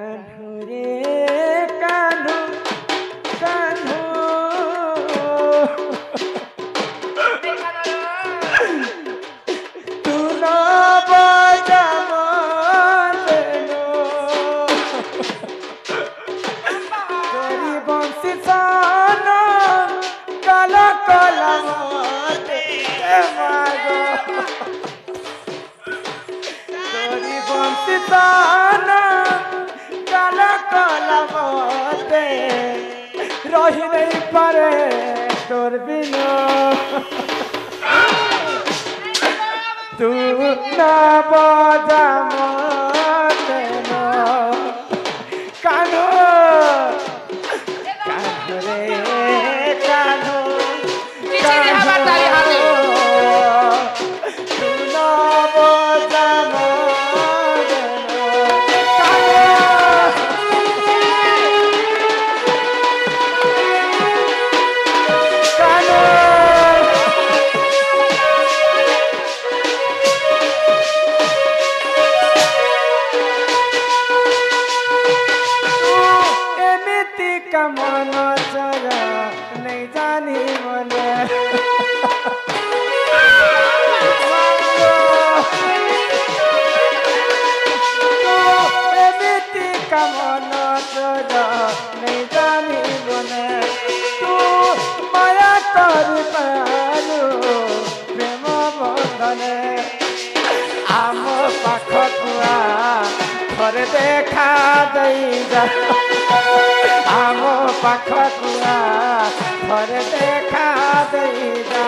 कान्हू रे कान्हू कान्हू तू न बजा तोरी बंसी सन काल कला तोरी बंसी सन काल कला मते रही नहीं पारे तोर बिना तू ना बजा मते कान्हू कान्हू रे कान्हू तू ना बजा मन जरा नहीं जानी मन एमिति का मन जरा नहीं जानी मन तू माया कर पालू प्रेम बंधन आम पाख कुआ थरे देखा दई जा आम पाख कुआ थरे देखा देगा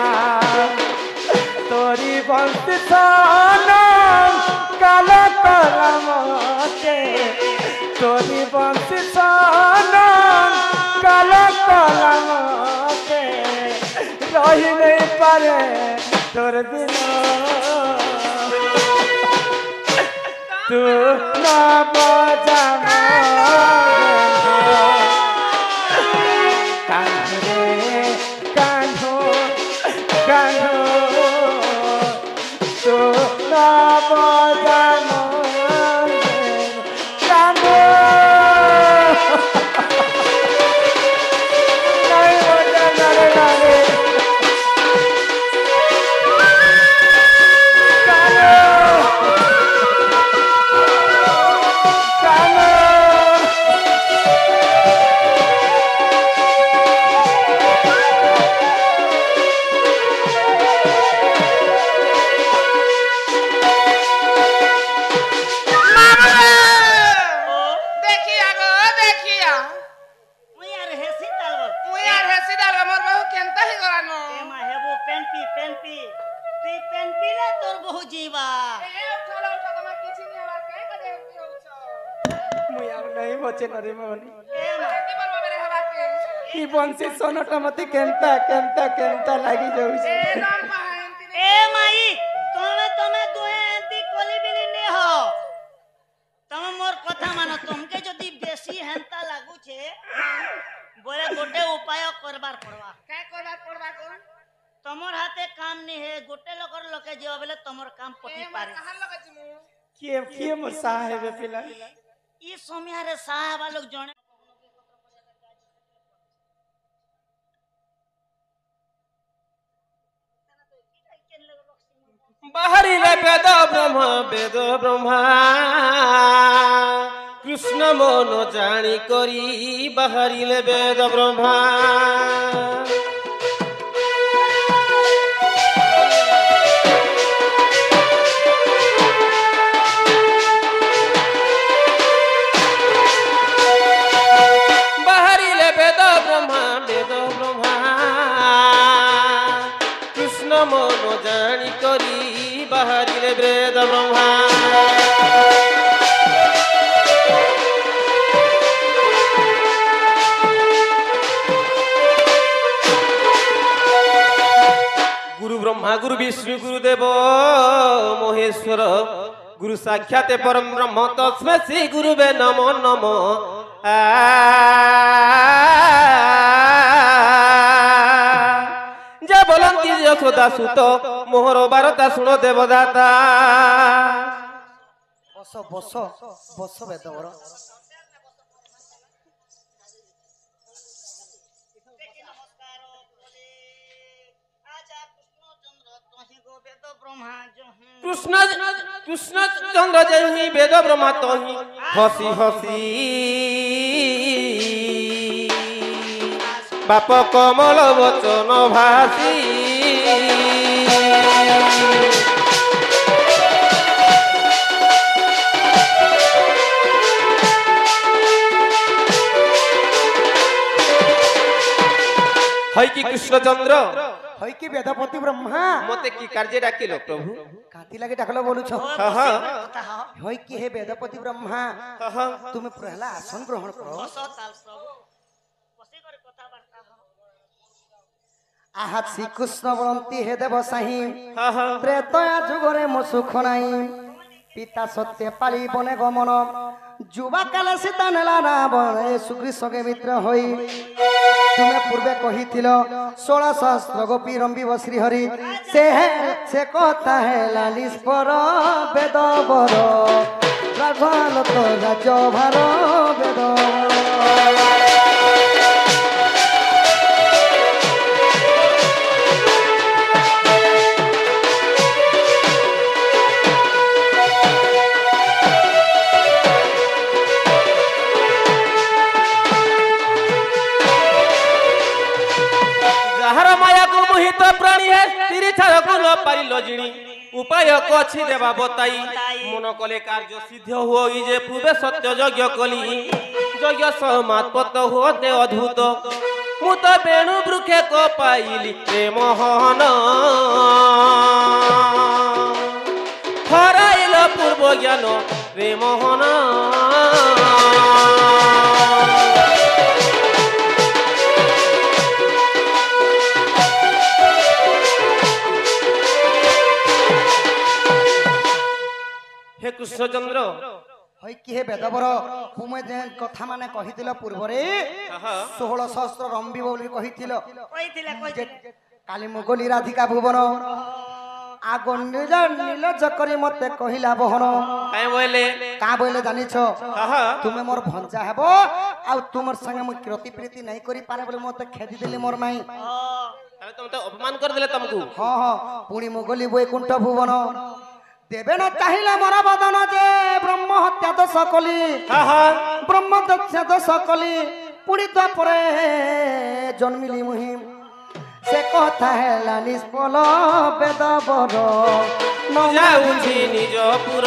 तोरी बंसी सन काल कला मते तोरी बंसी सन काल कला मते रही नहीं पारे तोर बिना तू ना बजा कान्हू रे कान्हू कान्हू तू ना बजा कान्हू नहीं बजा नारे नारे बंसी सोनटा मते केंता केंता केंता लागी जाउ ए माई तमे दुहे एंती कोली बिली ने हो तमे मोर कथा मानो तुमके जदी बेसी हेंता लागू छे बोले गोटे उपाय करबार पड़वा काय करबार पड़वा कोन तमोर हाथे काम नहीं है गोटे लोकर लोके जेवा बेले तमोर काम पटी पारे कहां लगे जिमु के मोर साहेब पिला ई सोमियारे साहेब लोग जणे बाहरी ले वेद ब्रह्मा कृष्ण मन जानी करी बाहरी ले वेद ब्रह्मा बाहरी ले वेद ब्रह्मा कृष्ण मन जानी करी बाहरी ले वेद ब्रह्मा गुरु ब्रह्मा गुरु विष्णु गुरुदेव महेश्वर गुरु साक्षात परम ब्रह्म तस्मै श्री गुरुवे नमो नमो जय बोलंती यशोदा सुत मोहर बारता सुन देवदाता बस बस बस बेदवर ব্রহ্মা কৃষ্ণ কৃষ্ণ চন্দ্র জহি বেদ ব্রহ্মা তহি হসি হসি বাপ কমল বচন ভাসি হয় কি কৃষ্ণচন্দ্র হয় কি বেদপতি ব্রহ্মা মতে কি কার্যে ডাকিল প্রভু কাতি লাগে ডাকলো বলুছ কথা হয় কি হে বেদপতি ব্রহ্মা হ্যাঁ তুমি প্রহলা আসন গ্রহণ করো বসতাল প্রভু বসি করে কথাবার্তা হও আহা শ্রীকৃষ্ণ বলন্তি হে দেব সাহি হ্যাঁ ত্রেতয়া যুগরে মো সুখ নাই পিতা সত্যে পারিবনে গমন যুবা কালে সীতা নেলা রাবণ এ সুগ্রীষকে মিত্র হই তুমি পূর্বে কহিছিল 16 সহস্র গোপী রম্বিব শ্রীহরি সে কথা হেলা নিষ্পর বেদ বর রাঘল তো রাজ ভার বেদ যাহার মায়াকু মোহিত প্রাণী হে তিরিছাড়কু ন পারিল জিণি উপায় কছি দেবা বতাই মন কলে কার্য সিদ্ধ হই যে পূর্বে সত্য যজ্ঞ কলি যজ্ঞ সমাৎপত হতে অদ্ভুত মু তো বেণু বৃক্ষে ক পাইলি রে মোহন হরাইল পূর্ব জ্ঞান রে মোহন হে কৃষ্ণচন্দ্র হয় কি হে বেদবর তুমি যে কথা মানে কহিছিল পূর্বরে 16 সহস্র রম্বি বলি কহিছিল কইছিলে যে কালী মুগলি রাধিকা ভুবন আগুন নিজ নীলজ করি মতে কহিলা বহন কাই বলে কা বলে জানিছ হ্যাঁ তুমি মোর ভঞ্জা হেব আর তোমার সঙ্গে মু কিরতি প্রীতি নাই করি পারে বলে মতে খেদি দেলি মোর মাই তাহলে তুমি তো অপমান করে দিলে তমকু হ্যাঁ হ্যাঁ পুଣି মুগলি বৈকুণ্ঠ ভুবন দেবে না চাহিলা মরা বদন যে ব্রহ্ম হত্যা তো সকলি হ্যাঁ ব্রহ্ম দক্ষ তো সকলি পুরি তো পরে জন্মিলি মুহিম সে কথা হেলা নিষ্ফল বেদ বর যাউছি নিজ পুর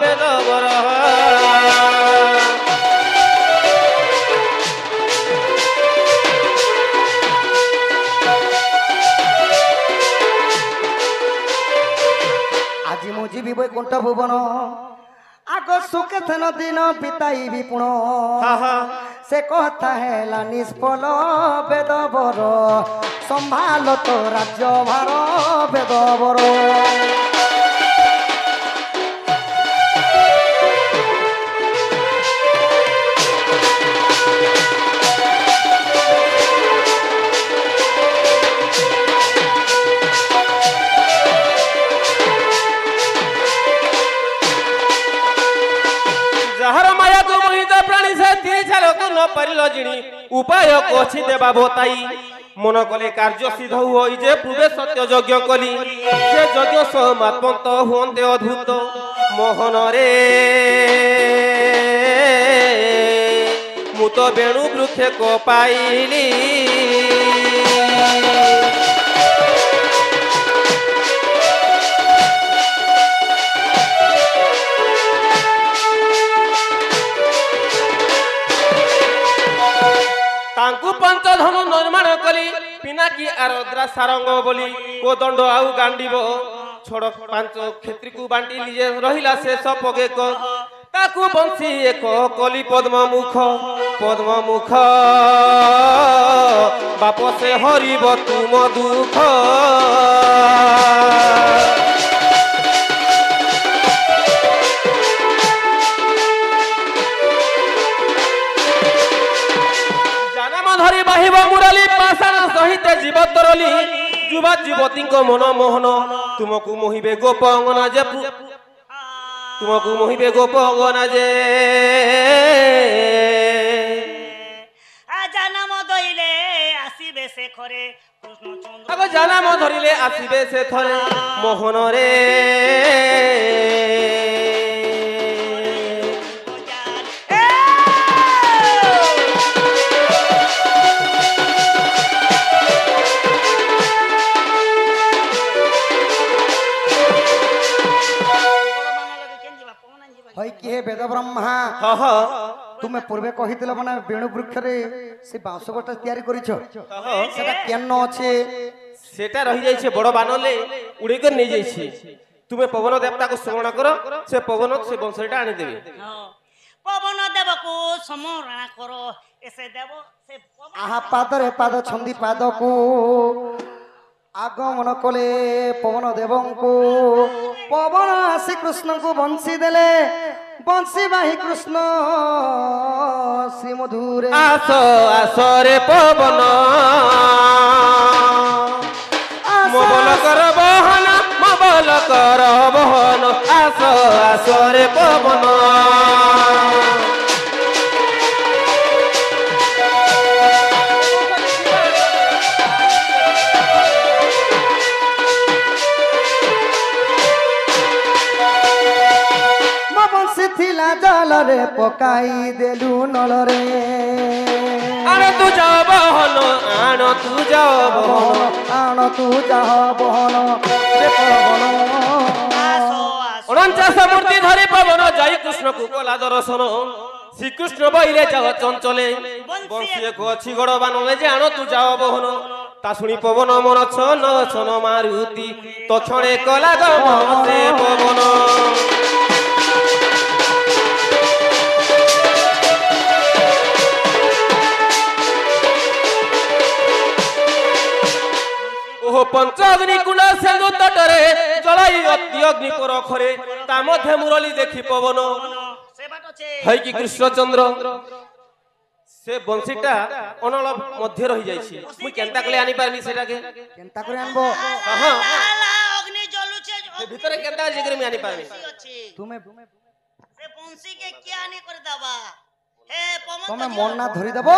বেদ বর আজি মু ଯିବି বৈকুণ্ঠ ভুবন আগ সুখে থেন দিন বিতাই বিপুণ সে কথা হেলা নিষ্ফল বেদ বর সম্ভাল তো রাজ্য ভার বেদ বর যাহার মায়াকু মোহিত প্রাণী সে তিরিছাড়কু ন পারিল জিণি উপায় কছি দেবা বতাই মন কলে কার্য সিদ্ধ হই যে পূর্বে সত্য যজ্ঞ কলি যে যজ্ঞ সমাৎপন্ত হুঁতে অদ্ভুত মোহন রে মু তো বেণু বৃক্ষে ক পাইলি ତାଙ୍କୁ ପଞ୍ଚଧନୁ ନିର୍ମାଣ କଲି ପିନାକି ଆରଦ୍ରା ସାରଙ୍ଗ ବୋଲି କୋଦଣ୍ଡ ଆଉ ଗାଣ୍ଡିବ ଛୋଡ଼ ପାଞ୍ଚ କ୍ଷେତ୍ରୀକୁ ବାଣ୍ଟିଲି ଯେ ରହିଲା ଶେଷ ପଗେକ ତାକୁ ବଂଶୀ ଏକ କଲି ପଦ୍ମମୁଖ ବାପ ସେ ହରିବ ତୁମ ଦୁଃଖ ধরি বাহিব মুরালি পাষাণ সহিতে জীব তরলি যুবা যুবতীଙ୍କ মন মোহন তুমକୁ মোহিবে গোপ অঙ্গনা যে তুমକୁ মোহিবে গোপ অঙ্গনা যে আজা নাম দইলে আসিবে শেখরে কৃষ্ণচন্দ্র আগ জানাম ধরিলে আসিবে সে থরে মোহনরে হই কি হে বেদ ব্রহ্মা হ হ তুমি পূর্বে কহিছিল মানে বেণু বৃক্ষরে সে বাঁশ গোটা তৈরি করিছ সেটা কেন আছে সেটা রহি যাইছে বড় বানলে উড়ে করে নিয়ে যাইছে তুমি পবন দেবতাকে স্মরণ করো সে পবন সে বংশটা আনি দেবে পবন দেবকু সমরণ করো এসে দেব সে আহা পাদরে পাদ ছন্দি পাদকু আগমন কলে পবন দেবঙ্কু পবন আসি কৃষ্ণଙ୍କୁ বଂଶୀ দেলে বଂଶী বাহি কৃষ্ণ শ্রী মধুরে আস আসরে পবন মোবল কর বহন মোবল কর বহন আস আসরে পবন ଥିଲା ଜଲରେ ପକାଇ ଦେଲୁ ନଳରେ ଆଣ ତୁ ଯାଅ ବହନ ଆଣ ତୁ ଯାଅ ବହନ ଆଣ ତୁ ଯାହ ବହନ ରେ ପବନ অনঞ্চাশ মূর্তি ধরে পবন যাই কৃষ্ণকু কলা দর্শন শ্রীকৃষ্ণ বইলে যাও চঞ্চলে বংশী এক অছি গড় বানলে যে আণ তু যাও বহন তা শুনি পবন মন ছন ছন মারুতি তক্ষণে কলা গমন সে পবন ওহ পঞ্চগ্নি কুণ্ড সিন্ধু তটরে জলাই অতি অগ্নি পরখরে তা মধ্যে মুরলী দেখি পবন হয় কি কৃষ্ণচন্দ্র সে বংশীটা অনল মধ্যে রহি যাইছে মুই কেনতা কলে আনি পারবি সেটাকে কেনতা করে আনবো হ্যাঁ অগ্নি জ্বলুছে ভিতরে কেনতা যে করে আমি আনি পারবি তুমি সে বংশীকে কি আনি করে দেবা হে পবন তুমি মন না ধরি দেব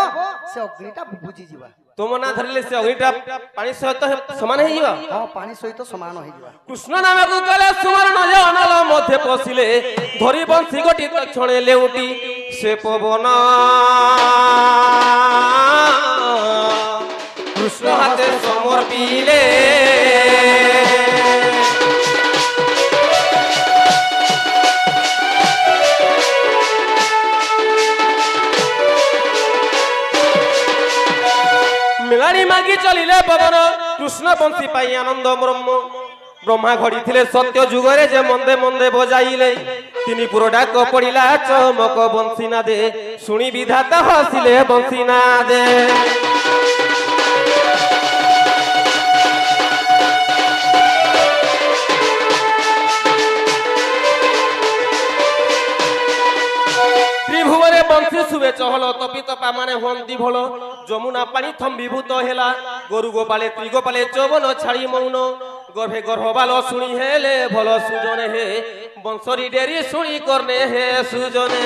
সে অগ্নিটা বুঝি ଯିବା তোম না ধরিলে সে অগ্নিটা পানি সহিত সমান হয়ে যাবা ହଁ পানি সহিত সমান ହେଇଯିବା কৃষ্ণ নামক কলে সুমরণ যে অনল মধ্যে পশিলে ধরি বংশী গটি তক্ষণে লেউটি সে পবন কৃষ্ণ হাতে সমর্পিলে মেলানি মাগি চলিলে পবন কৃষ্ণ বংশী পাই আনন্দ ব্রহ্ম ব্রহ্মা ঘড়িলে সত্য যুগরে যে মন্দে মন্দে বজাইলে তিনি পুরো ডাক পড়িলা চমক বংশী না দে শুনি বিধাতা হসিলে বংশী না দে ত্রিভুবনে বংশী শুভে চহল তপি তপা মানে হন্তি ভল যমুনা পানি থম্বিভূত হেলা গরু গোপালে ত্রিগোপালে চৌবন ছাড়ি মৌন গর্ভে গর্ভবাল শুনি হেলে ভল সুজনে হে বংশরি ডেরি শুনি করনে হে সুজনে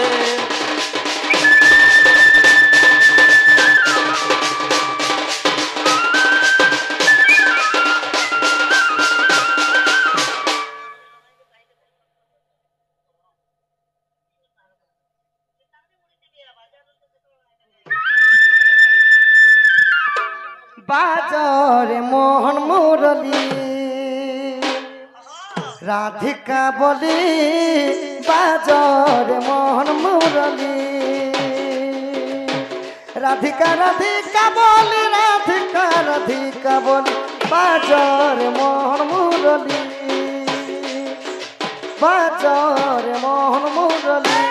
বাজরে মোহন মুরলী রাধিকা বলি বাজরে মোহন মুরলী রাধিকা রাধিকা বলি রাধিকা রাধিকা বলি বাজরে মোহন মুরলী বাজরে মোহন মুরলী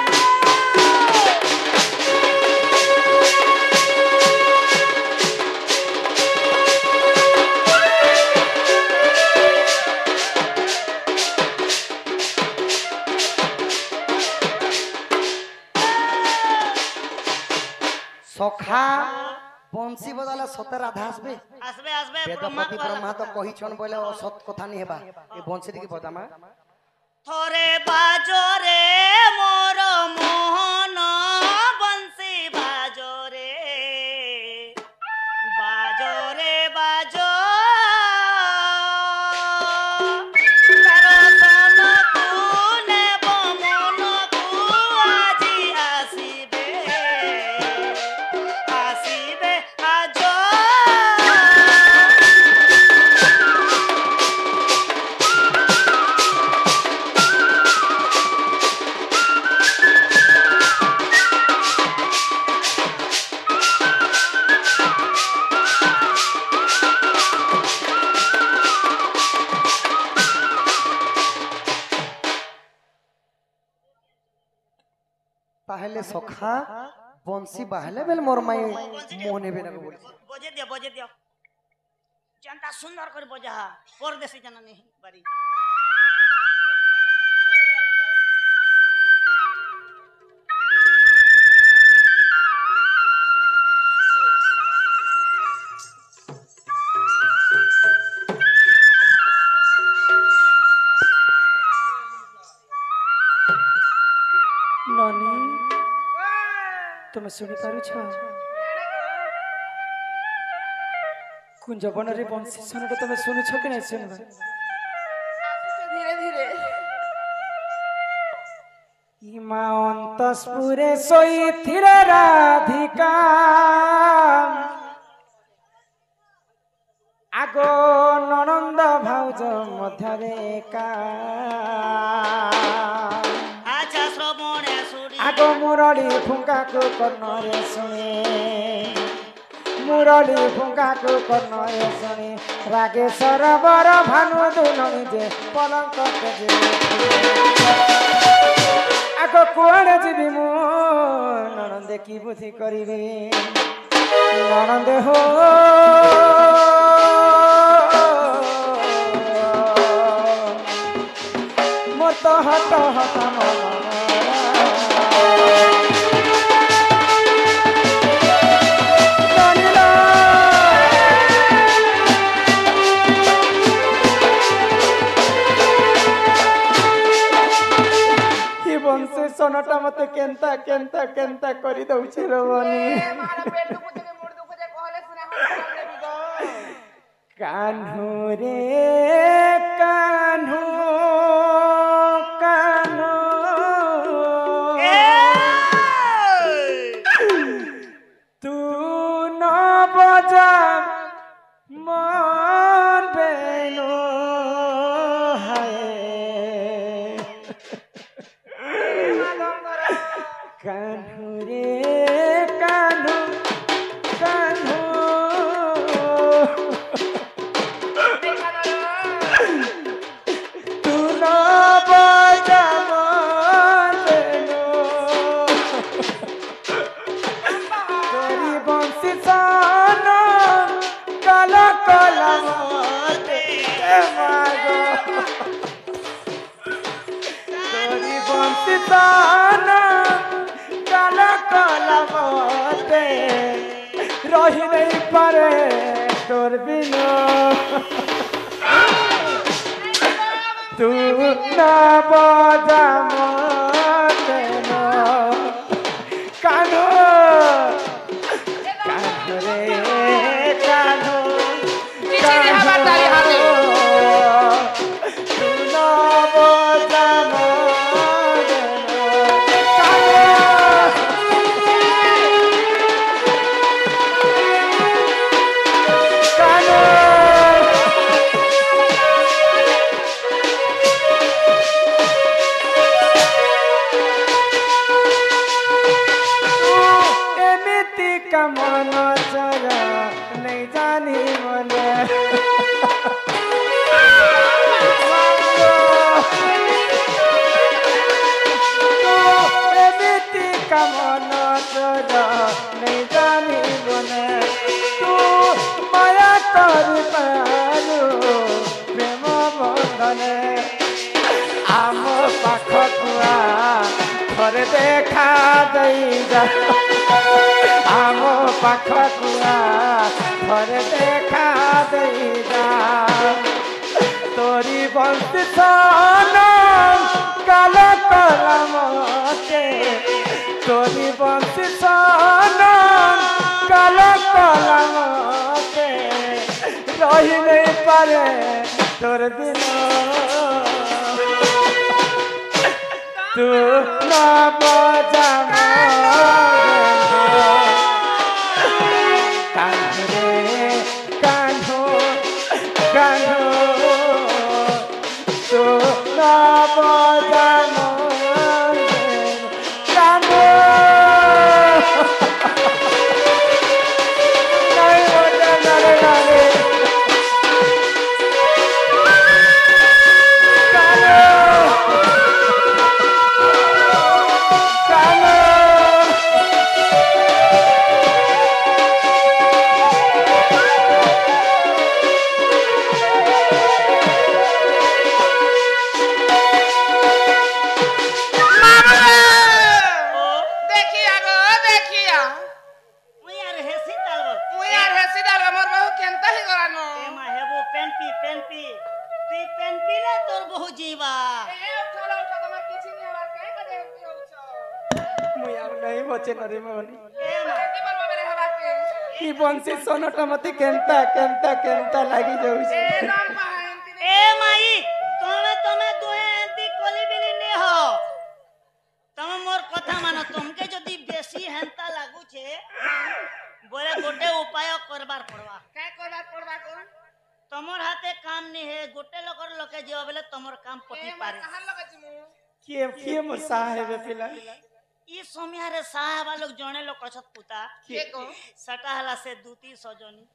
সখা বংশী বজালে সতে রাধা আসবে আসবে আসবে বেদপতি ব্রহ্মা তো কহিছন বলে অসৎ কথা নি হেবা এই বংশী টিকে বজামা থরে বাজরে মোর মোহন বংশী বাজরে বাজরে বাজ সখা বংশী বাহলে বেল মোর মাই মনে বেনা বলছে বজে দিও জানতা সুন্দর করে বজা পরদেশি জানা নেই বাড়ি नानी तुम शुणी पारुछ कुंज बनरे बंशी सुनटा तुम शुणुछ कि नहीं सुनबा धीरे धीरे इमा अंतस्पुरे सोईथिर राधिका आगो ननंद भाउज मध्यरे का আচ্ছা শ্রবণে শুনি आगो मुरली फुंका को कर्णरे सुने मुरली फुंका को कर्णरे सुने रागे सरबर भानु दुलनी जे पलंक जे आगो कुआड़े जीवी मु ननंदे की बुद्धि करिवे ननंदे हो मोर तो हट हट मन बंशी सोनटा मत केंता केंता केंता करी दउछे रे बनी मारा पेट दुख जे मोर दुख जे कहले सुना हम लेबी गो कान्हू रे कान्हू कान्हू तू न बजा मन बेनो हाय कान्हू रे कान्हू कान्हू तू न बजा मन बेनो तोरी बंशी सन काल काल मते मागो तोरी बंशी सन काल काल मते रही नहीं पारे तोर बिना तू ना बजा मते नो कान्हू कान्हू रे कान्हू खबरदारी हाथे तू ना बजा मते नो एमिति का मन जरा नहीं जानी मन एमिति का मन जरा नहीं जानी मन तू माया कर पालू प्रेम बंधन आम पाख कुआ थरे देखा दई जा आम पाख कुआ थरे देखा दई जा तोरी बंशी सन काल काल मते तोरी बंशी सन काल काल मते रही नहीं पारे तोर बिना तू ना बजा कान्हू रे कान्हू कान्हू तू ना बजा कान्हू नहीं बजा नारे नारे कान्हू किया मुई यार हेसी ताल बोल मुई यार हेसी डाल हमर बहु केनता ही करानो ए मा हेबो पेन पी तुई पेन पी ले तोर बहु जीवा ए उठा तुम्हार किछि नहीं हमार के करे एमती होछ मुई आउ नहीं बचे नरे मनी ए मा की बलबा मेरे हवा के ई बंसी सोनटा मते केनता लागी जाउछ ए नाम कहा एमती ए माई तमे दुहे एंती कोली बिली ने हो तमे मोर कथा मानो तुमके जदी बेसी हेंता लागू छे बोले गोटे उपाय करबार पड़वा काय करबार पड़बा कोन तमर हाथे काम नहीं है गोटे लोकर लोके जेवा बेले तमर काम पटी ए पारे कहां लगे जिमु के मोर साहेब पिला ई सोमियारे साहब लोग जणे लोक छत पुता के को सटा हला से दूती सजनी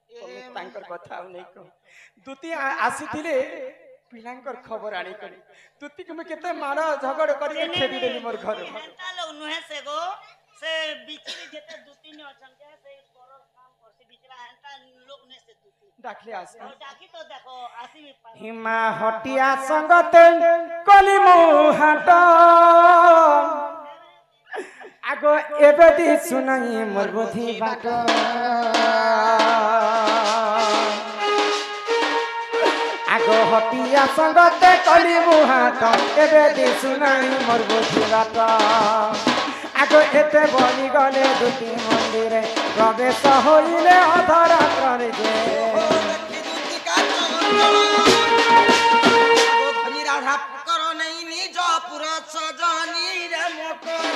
तमे तांकर कथा नहीं को दुती आसीथिले पिलांकर खबर आनी करी दुती के मैं केते मारा झगड़ करी खेदी देली मोर घर हेंता लोग नुहे से गो से बिचरी जेते दूती ने अछन के से परर काम करसी बिचरा हेंता लोग ने से दूती डाकले आस और डाकी तो देखो आसी भी पाए हिमा हटिया संगते कली मुहाट आगो एबेदी सुनाई मोर बुद्धि बाट आगो हटिया संगते कली मुहाट एबेदी सुनाई मोर बुद्धि बाट आगो एते बनी गले दुती मंदिरे प्रवेश होइले अधरा करे जे राधा करो नहीं निज पुर सजनी रे मोटर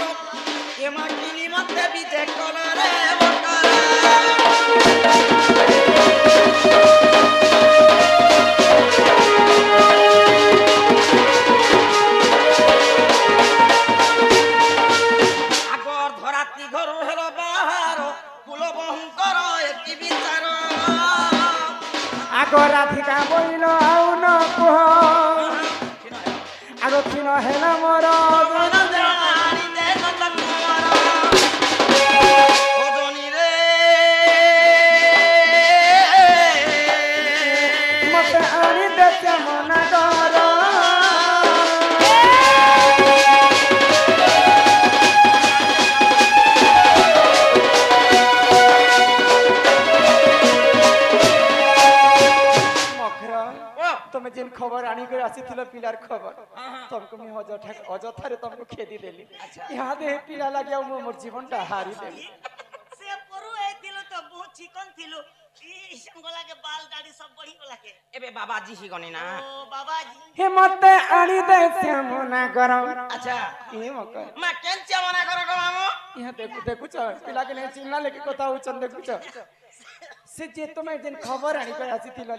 ये माटी मते बीते कलरे আগর ধরাতি ঘর হেল বাহার কুল বহঙ্কর একটি বিচার आगो राधिका बोइल आउ न कुह आगो किन हेला मोर मते आनी देते मना कर तुम जेन खबर आनी कर आसीथिल पिलार खबर तुमको मैं अजथारे तुमको खेदी देली यहाँ दे पिला लागिया मोर जीवनटा हारी देली से परू ए दिलो तो बहुत चिकन थिलो ई संगला के बाल दाढ़ी सब बढ़ी गला के एबे बाबाजी ही गने ना ओ बाबाजी हे मते आनी दे श्यामना कर अच्छा ये मकर मैं केन मना करो गो मामू यहाँ देखु पिला के नहीं चिन्ना लेके कथा होचन देखु से जे तुम जेन खबर आनी कर आसीथिल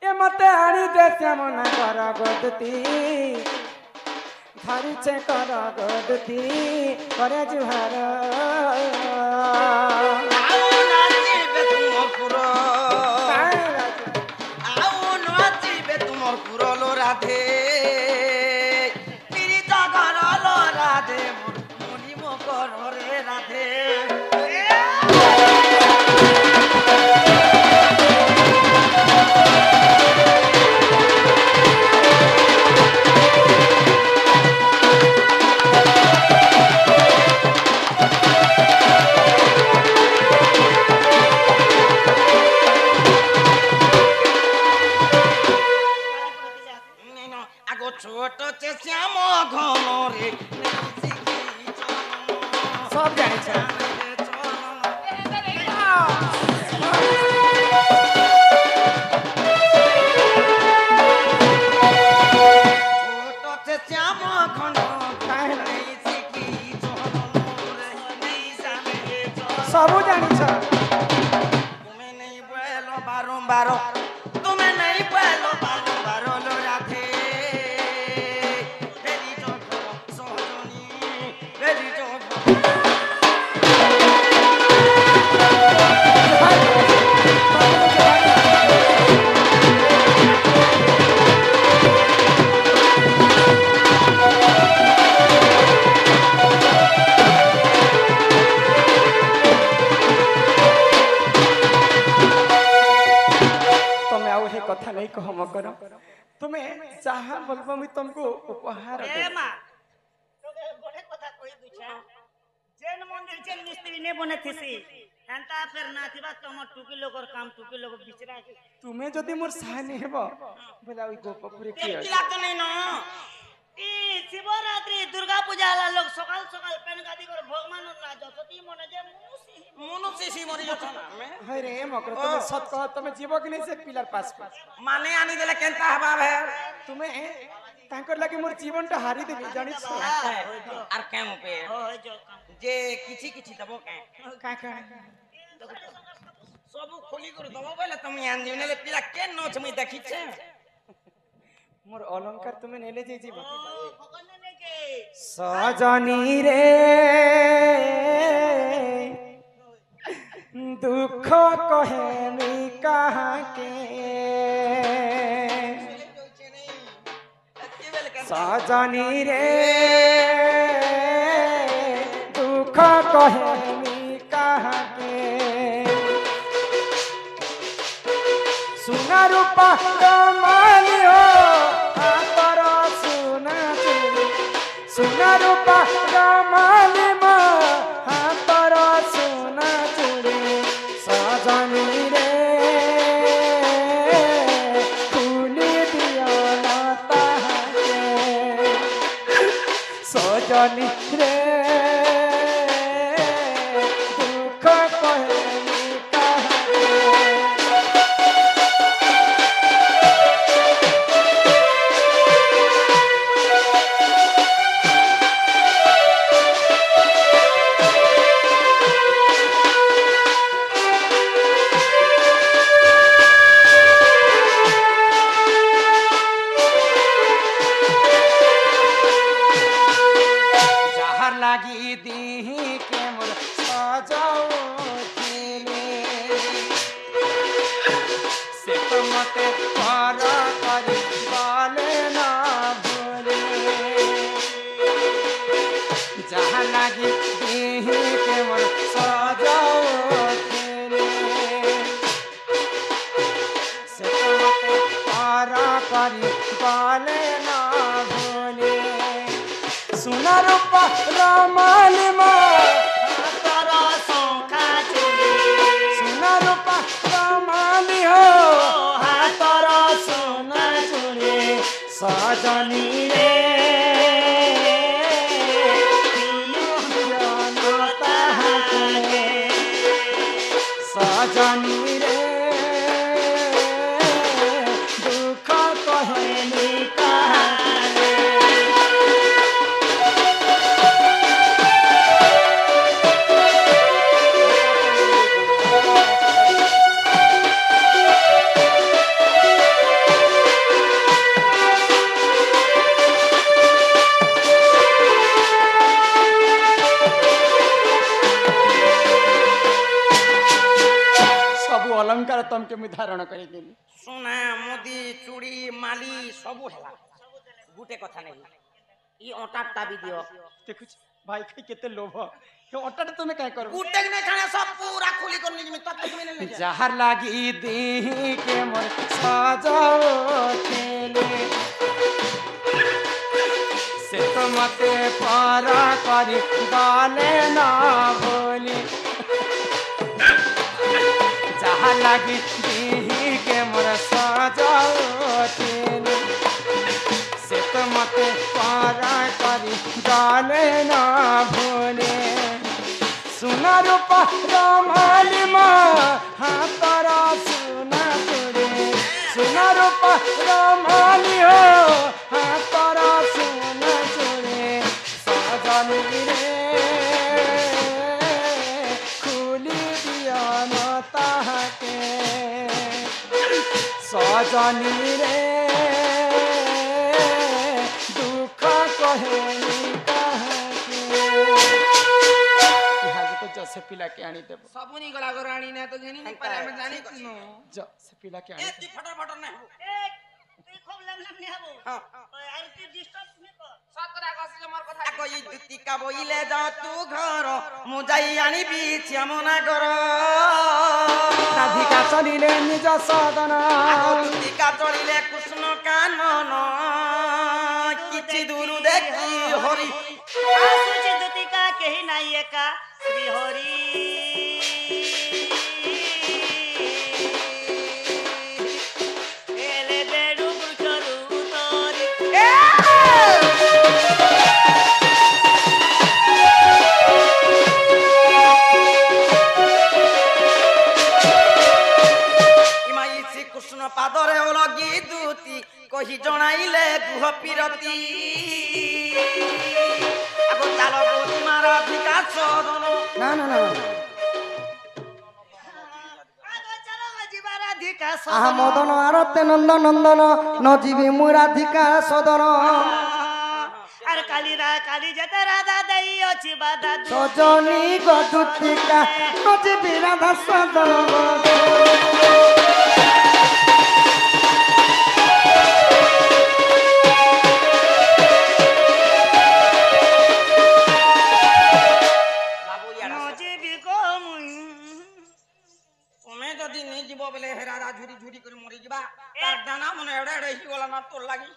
ए मते आनी दे श्यामना कर गदती धारी छे कर गदती करे जुहार आओ नाची बे तुम पुरो आओ नाची बे तुम पुरो लो राधे तेरी जगर लो राधे मुनि मो करो रे राधे ছোট শ্যাম ঘন রে सब जाने छे ছোট শ্যাম ঘন काहे ना सब जाने छे তুমি নেই বলো বারম্বার তুমি নেই বলো বারম্বার লো রাধে বেরি চোখ সজনী বেরি চোখ तुम्हें आउ हे कथा नहीं कह मकर तुम्हें जहाँ बोलबो मैं तुमको उपहार ए दे मा तो गोटे कथा कहि दुछा जेन मंदिर जेन मिस्त्री ने बने थिसी एंता फिर ना थिबा तुम टुकी लोकर काम टुकी लोग बिचरा के तुमे जदि मोर साहनी हेबो बोला ओई गोपपुरे की देखिला तो नहीं न ई शिवरात्रि दुर्गा पूजा ला लोग सकाल सकाल पेन गादी कर भगवान ला जसती मने जे मनुष्य सी मरि जत में है रे मकर तुमे सत कह तुमे जीव कि नहीं से पिलर पास माने आनी देले केनता हबा भे तुमे तांकर लागि मोर जीवनटा हारी देबी जानि छ आर केम पे हो जो जे किछि किछि दबो के का का सब खोली कर दबो बोले तुम यान जीवने पिला के नोच मुई देखि छे मोर अलंकार तुमे नेले जे जीव भगवान ने के सजनी रे दुख कहेमी कहाँ के सजनी रे दुख कहेमी कहाँ के सुना रूपा कमाली हो हातर सुना चूड़ी सुना रूपा कमाली मो हातर सुना चूड़ी सजनी रे फूली दियो ना ताके सजनी रे दुख कहेमी कहाँ के लागी दीही के मोर सजाओ खेले से तो मते पार करी बाले ना भूले जहाँ लागी दीही के मोर सजाओ खेले से तो मते पार करी बाले ना भूले सुना रूपा रामाली माँ तारा सोखा चुली सुना रूपा रामाली हो हातर सोना चूड़ी सजनी रे सजनी रे दुख कहेनी कहाँ अलंकार तमके मुई धारण करी देली सोना मोदी चूड़ी माली सबु हैला गुटे कथा नहीं ई ओटाटा भी दियो देखु भाई खाई केते लोभ हे ओटाटा तुमे काय करबो गुटे ने खाने सब पूरा खुली कर निज में तब तक में ले जहर लागी दी के मोर सजाओ खेले से तो मते पारा करी गाले ना भोली जहाँ लागी दीही के मोर सजाओ खेले से तो मते पारा करी गाले ना भोले सुना रूपा रामाली माँ हातरा सुना चूड़ी सुना रूपा रामाली हो हातरा सुना चूड़ी सजनी रे खुली दिया न ताके सजनी रे दुख कहेनी से पिला के आनी देबो सबुनी गला कर आनी ना तो जनी नहीं पाले में जानी कुछ ज से पिला के आनी ए ती फटर फटर नहीं हो ए तू खूब लम लम नहीं हबो अरे तू डिस्टर्ब नहीं कर सतरा कस जमर कथा कोई दुती का बोइले जा तू घर मुजाई आनी बीच यमुना कर राधिका चलिले निज सदन दुती का चलिले कृष्ण कानन किछि दूर देखी हरि आसुची दुती का केही नाई एका श्री हरि বহি জনাইলে গুহ পিরতি আগো চাল গো তোমার বিকাশ সদন না না না না। আগো চলো ଯିବା ରାଧିକା আহা মদন আরতে নন্দন নন্দন ন জীবি মু রাধিকা সদন আরে কালি যেতে রাধা দেই ଅଛି বাধা সজনী গদুতিকা ন জীবি রাধা সদন বাবু ইয়ার ଯିବି ଗୋ তুমি যদি নি জীব বেলে হেরারা ঝুরি ঝুরি করে মরি যাবা তার ডানা মনে এড়ে এড়ে হি গলা না তোর লাগি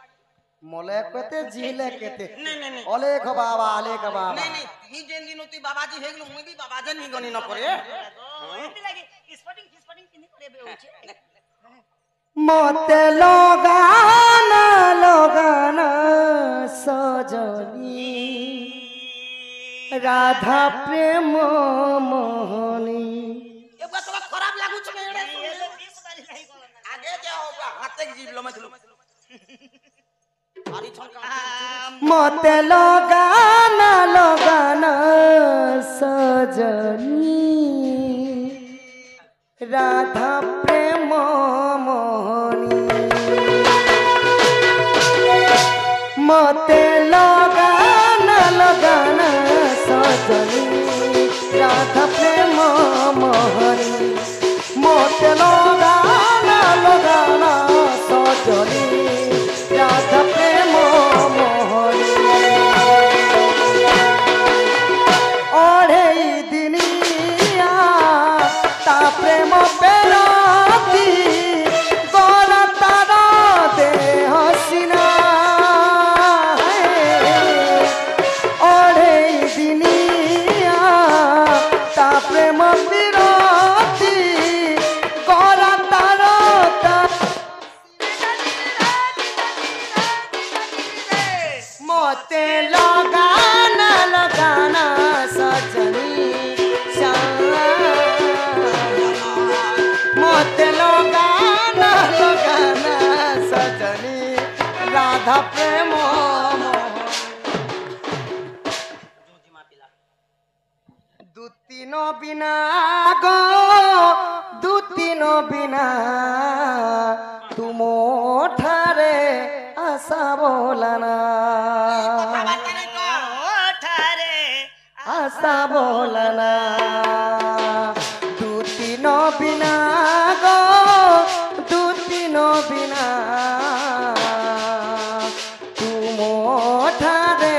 মলে কেতে জিলে কেতে নেই নেই নেই অলেখ বাবা আলেখ বাবা নেই নেই হি যেন দিন তুই বাবাজি হেগলু মুই বি বাবা যেন গনি ন করে ଏମିତି ଲାଗି ସ୍ପଟିଂ କିନି କରିବେ ହଉଛି মতে লগানা লগানা সজনী রাধা প্রেম মোহনী এবা তোরা খারাপ লাগুছ কে এড়ে ଏ ତ ବିଷ ବାଲି ନାହିଁ କଣ ନା আগে যে হোগা হাতে জিব লমে থলু আরি ছনকা মতে লগানা লগানা সজনী রাধা প্রেম মোহনী মতে লগানা লগানা সজনী রাধা প্রেম মোহনী মতে লগানা লগানা সজনী রাধা প্রেম মোহনী অড়েই দিনিয়া তা প্রেম পেরতি গলা তার দেহ সিনা অড়েই দিনিয়া তা প্রেম বিরতি গলা তার মতে লগানা লগানা সজনী মতে লগানা লগানা সজনী রাধা প্রেম দুতিন বিনা গো দুতিন বিনা তুমো ঠারে আশা বলানা ওঠারে আশা বলানা দুতিন বিনা গো দুতিন বিনা তুমো ঠারে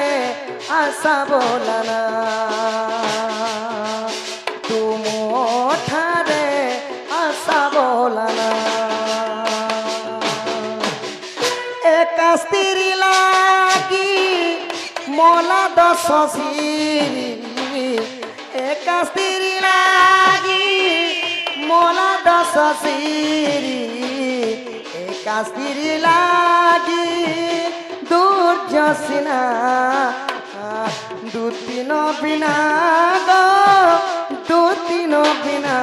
আশা বলানা তুমো ঠারে আশা বলানা একা স্ত্রী লাগি মোলা দশ সিরি একা স্ত্রী লাগি মোলা দশ সিরি একা স্ত্রী লাগি দুর্যসিনা দুতিন বিনা গো দুতিন বিনা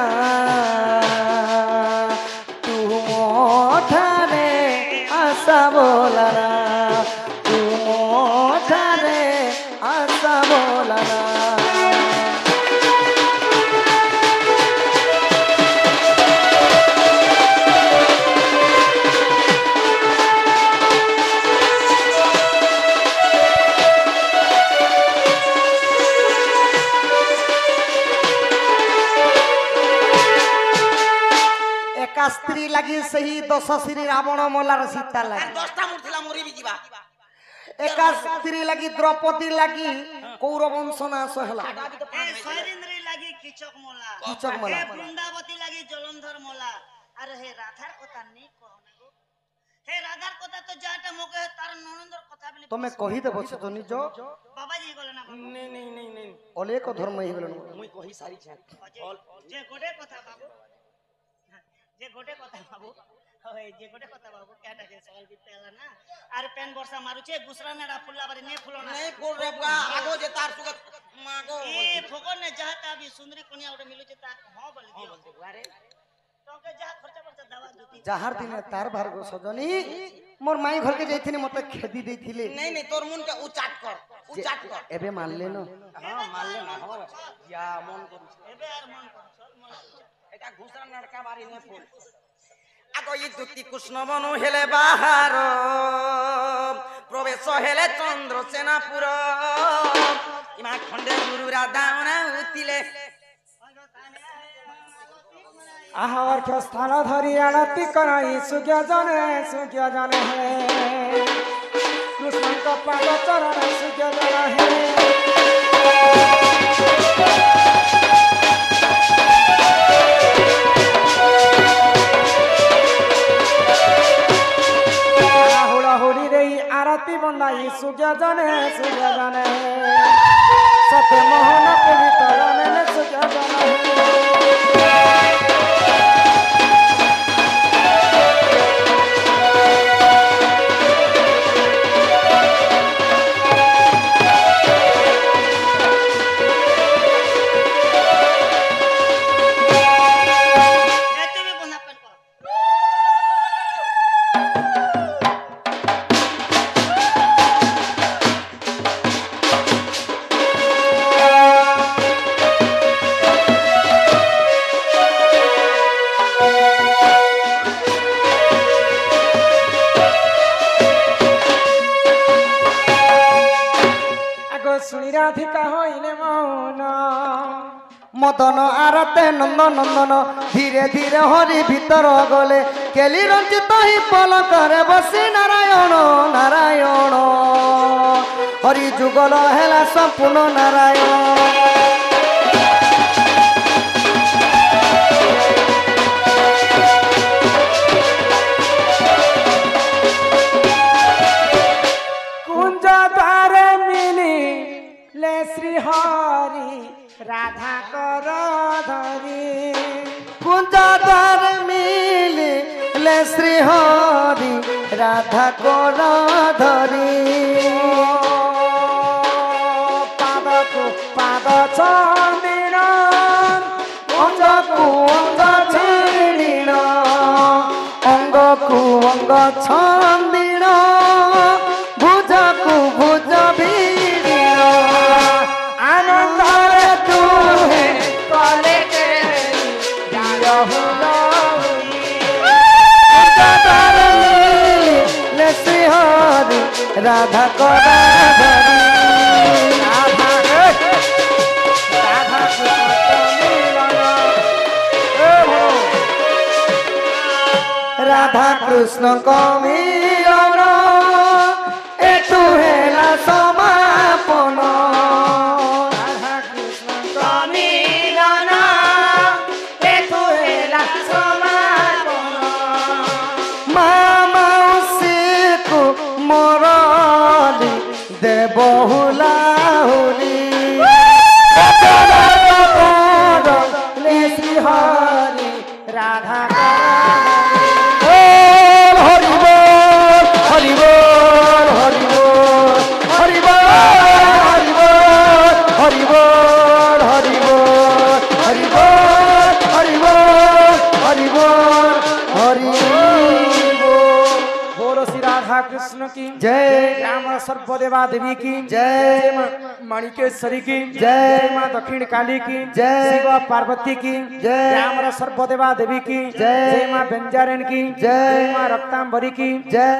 তুমো ঠারে আশা বলানা তুমো ঠারে আশা বলানা একা স্ত্রী লাগি সেই দশ শ্রী রাবণ মলার সীতা লাগি 10টা মূর্তিলা মরি বি যাবা একা স্ত্রী লাগি দ্রৌপদী লাগি কৌরবংশ নাশ হেলা এ শৈলেন্দ্রী লাগি কিচক মোলা কিচক মোলা। এ বৃন্দাবতী লাগি জলন্ধর মোলা আর হে রাধার কথা নেই কহ না গো হে রাধার কথা তো যাটা মকে তার ননন্দর কথা বলি তুমি কহিতে বসে তো নিজ বাবাজি গলে না বাবু নেই নেই নেই নেই অলেক ধর্ম হয়ে মুই কহি সারি ছা যে গোটে কথা বাবু যে গোটে কথা বাবু হয় যে গোটে কথা বাবু কেটা যে সওয়াল দিতে হলা না আর পেন বর্ষা মারুছে গুসরা নেড়া ফুল্লা বাড়ি নে ফুলো না নেই ফুল রে বুয়া আগো যে তার সুগত মাগো এ ফকর নে যাহতা भी सुंदरी कन्या ओटे मिलुचे ता हां बोल दियो বুয়া রে তোকে যা খরচা খরচা দাওয়া দুটি যাহার দিনে তার ভার্গ সজনী মোর মাই ঘরকে যাইছিনি মতে খেদি দেইছিলে নেই নেই তোর মনটা উচাট কর উচাট কর এবে মানলে ন হ্যাঁ মানলে না হ্যাঁ যা মন করুছ এবে আর মন কর চল মন কর। এটা ঘুষরা নড়কা বাড়ি নে ফুল আগ ই দুটি কৃষ্ণ বনু হেলে বাহার প্রবেশ হেলে চন্দ্র সেনাপুর ইমা খন্ডে গুরু রাধা উতিলে আহার স্থান ধরি আরতি করাই সুজ্ঞ জনে হে কৃষ্ণଙ୍କ পাদ চরণ সুজ্ঞ জন হে হুড়ি দেই আরতি বন্দাই সুজ্ঞ জনে হে সত্য মোহন কবিত জনে সুজ্ঞ জন হে এ তুই বি বনা পেট কর আগ শুনি রাধিকা হইলে মৌন মদন আরতে নন্দ নন্দন ধীরে ধীরে হরি ভিতর গলে কেলি রঞ্জিত হি পলকরে বসি নারায়ণ নারায়ণ হরি যুগল হেলা সম্পূর্ণ নারায়ণ কুঞ্জ দ্বারে মিলি লে শ্রী হরি রাধা কর ধরি কুঞ্জ দ্বার মিলিলে শ্রী হরি রাধা কর ধরি পাদকু পাদ চন্দির অঙ্গকু অঙ্গ ছিড়িণ অঙ্গকু অঙ্গ ছন্দিণ ভুজকু ভুজ ভিড়িণ আনন্দরে তুহে কলে শ্রী হরি রাধা করা ধরি রাধা কৃষ্ণ কমিলন এটু হেলা সমাপন মিলন এতু হেলা সমাপন মা মাউসীকু মরলি দেবহুলা হুলি শ্রী হরি রাধা হরি বল হরি বল হরি বল হরি বল হরি বল হরি বল হরি বল হরি বল হরি বল হরি বল बोलो श्री राधा कृष्ण की जय। राम सर्वदेवा देवी की जय। मां माणिकेश्वरी की जय। मां दक्षिण काली की जय। शिव पार्वती की जय। राम सर्वदेवा देवी की जय। मां बेंजारन की जय। मां रक्तांबरी की जय।